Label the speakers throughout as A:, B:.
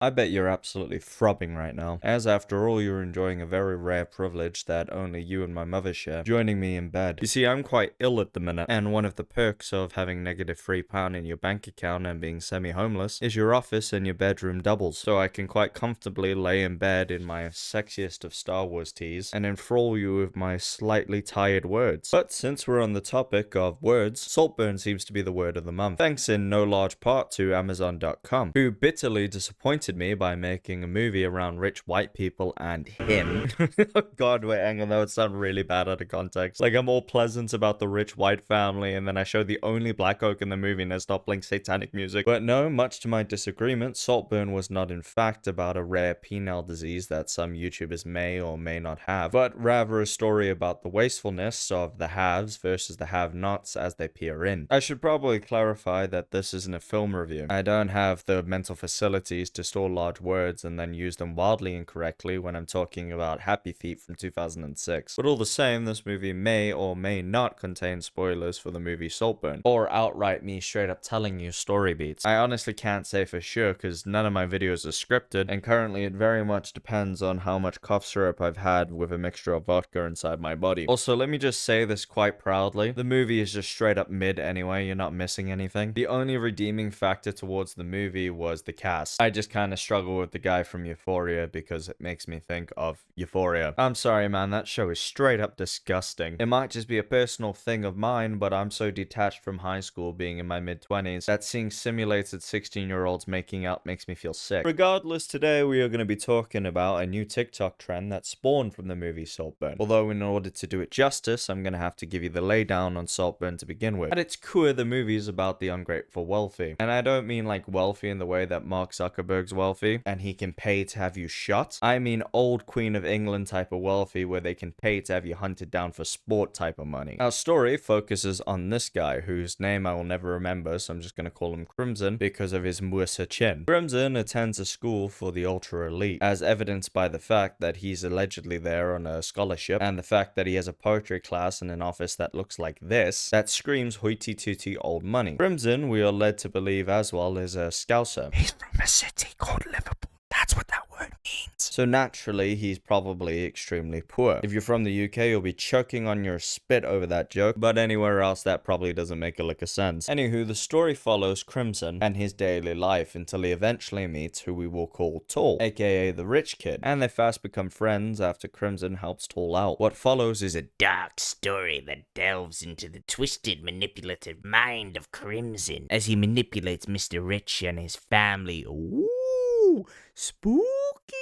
A: I bet you're absolutely throbbing right now, as after all you're enjoying a very rare privilege that only you and my mother share, joining me in bed. You see, I'm quite ill at the minute, and one of the perks of having negative £3 in your bank account and being semi-homeless is your office and your bedroom doubles, so I can quite comfortably lay in bed in my sexiest of Star Wars tees and enthrall you with my slightly tired words. But since we're on the topic of words, Saltburn seems to be the word of the month, thanks in no large part to Amazon.com, who bitterly disappointed me by making a movie around rich white people and him. Oh god, wait, hang on, that would sound really bad out of context. Like, I'm all pleasant about the rich white family, and then I show the only black oak in the movie and they stop playing satanic music. But no, much to my disagreement, Saltburn was not in fact about a rare penile disease that some YouTubers may or may not have, but rather a story about the wastefulness of the haves versus the have-nots as they peer in. I should probably clarify that this isn't a film review. I don't have the mental facilities to store large words and then use them wildly incorrectly when I'm talking about Happy Feet from 2006. But all the same, this movie may or may not contain spoilers for the movie Saltburn, or outright me straight up telling you story beats. I honestly can't say for sure because none of my videos are scripted, and currently it very much depends on how much cough syrup I've had with a mixture of vodka inside my body. Also, let me just say this quite proudly, the movie is just straight up mid anyway, you're not missing anything. The only redeeming factor towards the movie was the cast. I just kind of struggle with the guy from Euphoria because it makes me think of Euphoria. I'm sorry man, that show is straight up disgusting. It might just be a personal thing of mine, but I'm so detached from high school being in my mid-20s that seeing simulated 16-year-olds making out makes me feel sick. Regardless, today we are going to be talking about a new TikTok trend that spawned from the movie Saltburn. Although in order to do it justice, I'm going to have to give you the laydown on Saltburn to begin with. At its core, the movie is about the ungrateful wealthy. And I don't mean like wealthy in the way that Mark Zuckerberg's wealthy and he can pay to have you shot. I mean old Queen of England type of wealthy where they can pay to have you hunted down for sport type of money. Our story focuses on this guy whose name I will never remember, so I'm just going to call him Crimson because of his Musa chin. Crimson attends a school for the ultra elite, as evidenced by the fact that he's allegedly there on a scholarship and the fact that he has a poetry class in an office that looks like this, that screams hoity-toity old money. Crimson, we are led to believe as well, is a scouser. He's from a city called Liverpool. That's what that word means. So naturally, he's probably extremely poor. If you're from the UK, you'll be choking on your spit over that joke, but anywhere else that probably doesn't make a lick of sense. Anywho, the story follows Crimson and his daily life until he eventually meets who we will call Tall, aka the rich kid, and they fast become friends after Crimson helps Tall out. What follows is a
B: Dark story that delves into the twisted, manipulative mind of Crimson as he manipulates Mr. Rich and his family. Ooh, spooky.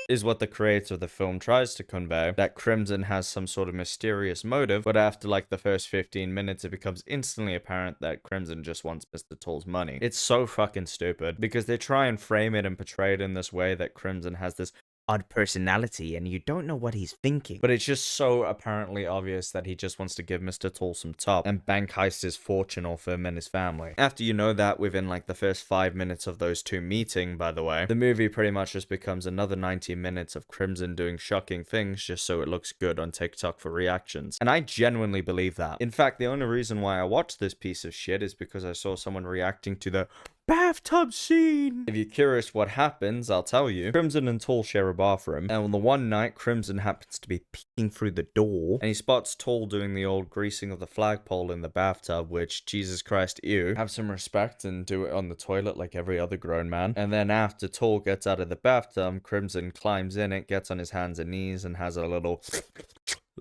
A: Is what the creator of the film tries to convey, that Crimson has some sort of mysterious motive, but after like the first 15 minutes it becomes instantly apparent that Crimson just wants Mr. Tall's money. It's so fucking stupid, because they try and frame it and portray it in this way that Crimson has this
B: Odd personality, and you don't know what he's thinking.
A: but it's just so apparently obvious that he just wants to give Mr. Tall some top and bank heist his fortune off him and his family. After you know that within like the first 5 minutes of those two meeting, by the way, the movie pretty much just becomes another 90 minutes of Crimson doing shocking things just so it looks good on TikTok for reactions. And I genuinely believe that. In fact, the only reason why I watched this piece of shit is because I saw someone reacting to the bathtub scene. If you're curious what happens, I'll tell you. Crimson and Tall share a bathroom, and on the one night, Crimson happens to be peeking through the door, and he spots Tall doing the old greasing of the flagpole in the bathtub, which, Jesus Christ, ew. Have some respect and do it on the toilet like every other grown man. And then after Tall gets out of the bathtub, Crimson climbs in it, gets on his hands and knees, and has a little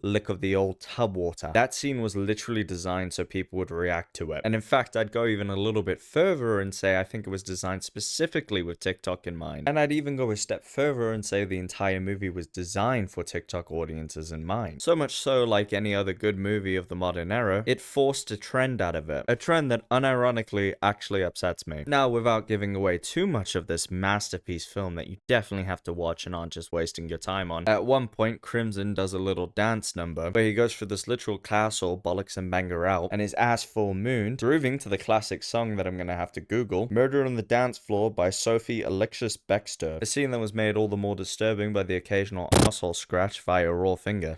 A: lick of the old tub water. That scene was literally designed so people would react to it. And in fact, I'd go even a little bit further and say I think it was designed specifically with TikTok in mind. And I'd even go a step further and say the entire movie was designed for TikTok audiences in mind. So much so, like any other good movie of the modern era, it forced a trend out of it. A trend that unironically actually upsets me. Now, without giving away too much of this masterpiece film that you definitely have to watch and aren't just wasting your time on, at one point Crimson does a little dance number where he goes through this literal castle, bollocks and banger out, and his ass full moon, grooving to the classic song that I'm gonna have to Google, Murder on the Dance Floor by Sophie Alexis Bextor. A scene that was made all the more disturbing by the occasional asshole scratch via a raw finger.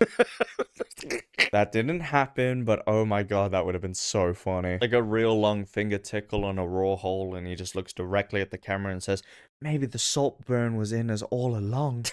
A: That didn't happen, but oh my god, that would have been so funny. Like a real long finger tickle on a raw hole, and he just looks directly at the camera and says, maybe the Saltburn was in us all along.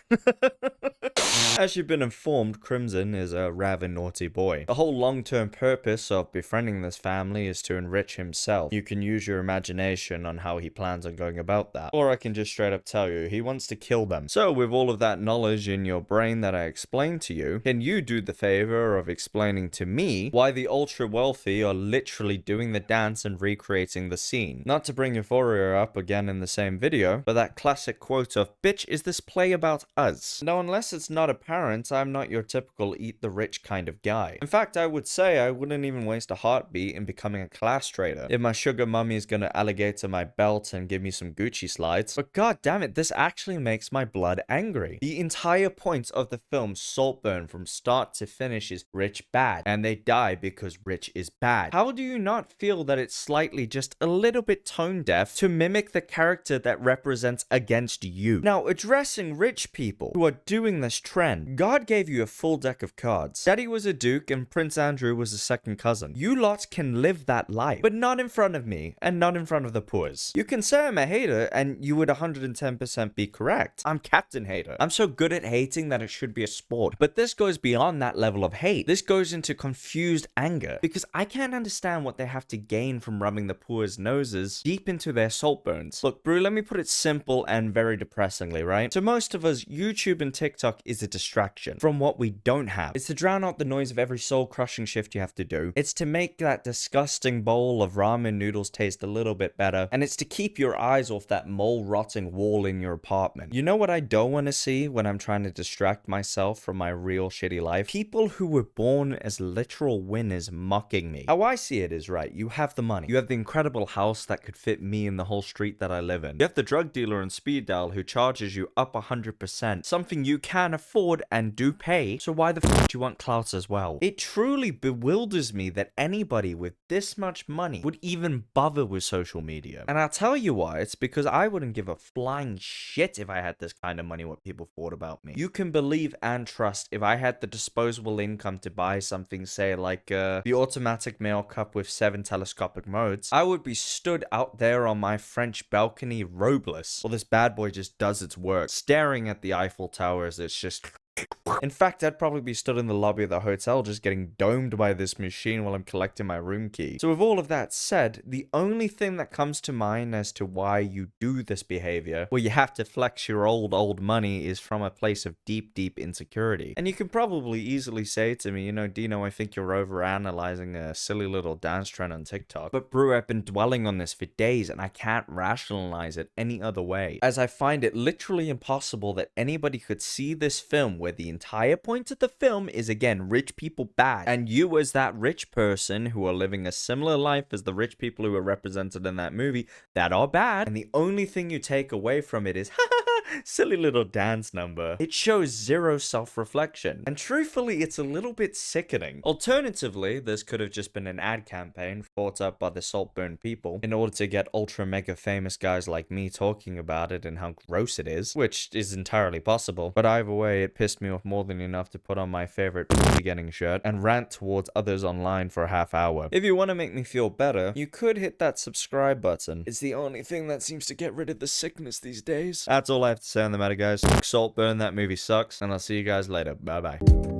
A: As you've been informed, Crimson is a rather naughty boy. The whole long-term purpose of befriending this family is to enrich himself. You can use your imagination on how he plans on going about that. Or I can just straight up tell you, he wants to kill them. So with all of that knowledge in your brain that I explained to you, can you do the favor of explaining to me why the ultra-wealthy are literally doing the dance and recreating the scene? Not to bring Euphoria up again in the same video, but that classic quote of, bitch, is this play about us? Now, unless it's not apparent, I'm not your typical eat the rich kind of guy. In fact, I would say I wouldn't even waste a heartbeat in becoming a class trader if my sugar mummy is gonna alligator my belt and give me some Gucci slides. But god damn it, this actually makes my blood angry. The entire point of the film Saltburn from start to finish is rich bad, and they die because rich is bad. How do you not feel that it's slightly just a little bit tone deaf to mimic the character that represents against you? Now, addressing rich people who are doing this trend, God gave you a full deck of cards. Daddy was a duke and Prince Andrew was a second cousin. You lot can live that life, but not in front of me and not in front of the poors. You can say I'm a hater and you would 110% be correct. I'm Captain Hater. I'm so good at hating that it should be a sport. But this goes beyond that level of hate. This goes into confused anger because I can't understand what they have to gain from rubbing the poor's noses deep into their Saltburns. Look, Brew, let me put it simple and very depressingly, right? To most of us, YouTube and TikTok is a distraction from what we don't have. It's to drown out the noise of every soul-crushing shift you have to do. It's to make that disgusting bowl of ramen noodles taste a little bit better. And it's to keep your eyes off that mole-rotting wall in your apartment. You know what I don't want to see when I'm trying to distract myself from my real shitty life? People who were born as literal winners mocking me. How I see it is, right, you have the money. You have the incredible house that could fit me and the whole street that I live in. You have the drug dealer and speed dial who charges you up 100%, something you can afford and do pay, so why the f do you want clout as well? It truly bewilders me that anybody with this much money would even bother with social media. And I'll tell you why, it's because I wouldn't give a flying shit if I had this kind of money what people thought about me. You can believe and trust if I had the disposable income to buy something, say like the automatic mail cup with 7 telescopic modes, I would be stood out there on my French balcony robeless. Well, this bad boy just does its work, staring at the Eiffel Tower as it's just... In fact, I'd probably be stood in the lobby of the hotel just getting domed by this machine while I'm collecting my room key. So with all of that said, the only thing that comes to mind as to why you do this behavior, where you have to flex your old money, is from a place of deep insecurity. And you can probably easily say to me, you know, Dino, I think you're overanalyzing a silly little dance trend on TikTok. But Brew, I've been dwelling on this for days and I can't rationalize it any other way, as I find it literally impossible that anybody could see this film where the entire point of the film is, again, rich people bad, and you as that rich person who are living a similar life as the rich people who are represented in that movie that are bad, and the only thing you take away from it is silly little dance number. It shows zero self-reflection, and truthfully, it's a little bit sickening. Alternatively, this could have just been an ad campaign thought up by the Saltburn people in order to get ultra mega famous guys like me talking about it and how gross it is, which is entirely possible. But either way, it pissed me off more than enough to put on my favorite beginning shirt and rant towards others online for a half hour. If you want to make me feel better, you could hit that subscribe button. It's the only thing that seems to get rid of the sickness these days. That's all I have to say on the matter, guys. Saltburn, that movie sucks, and I'll see you guys later. Bye bye.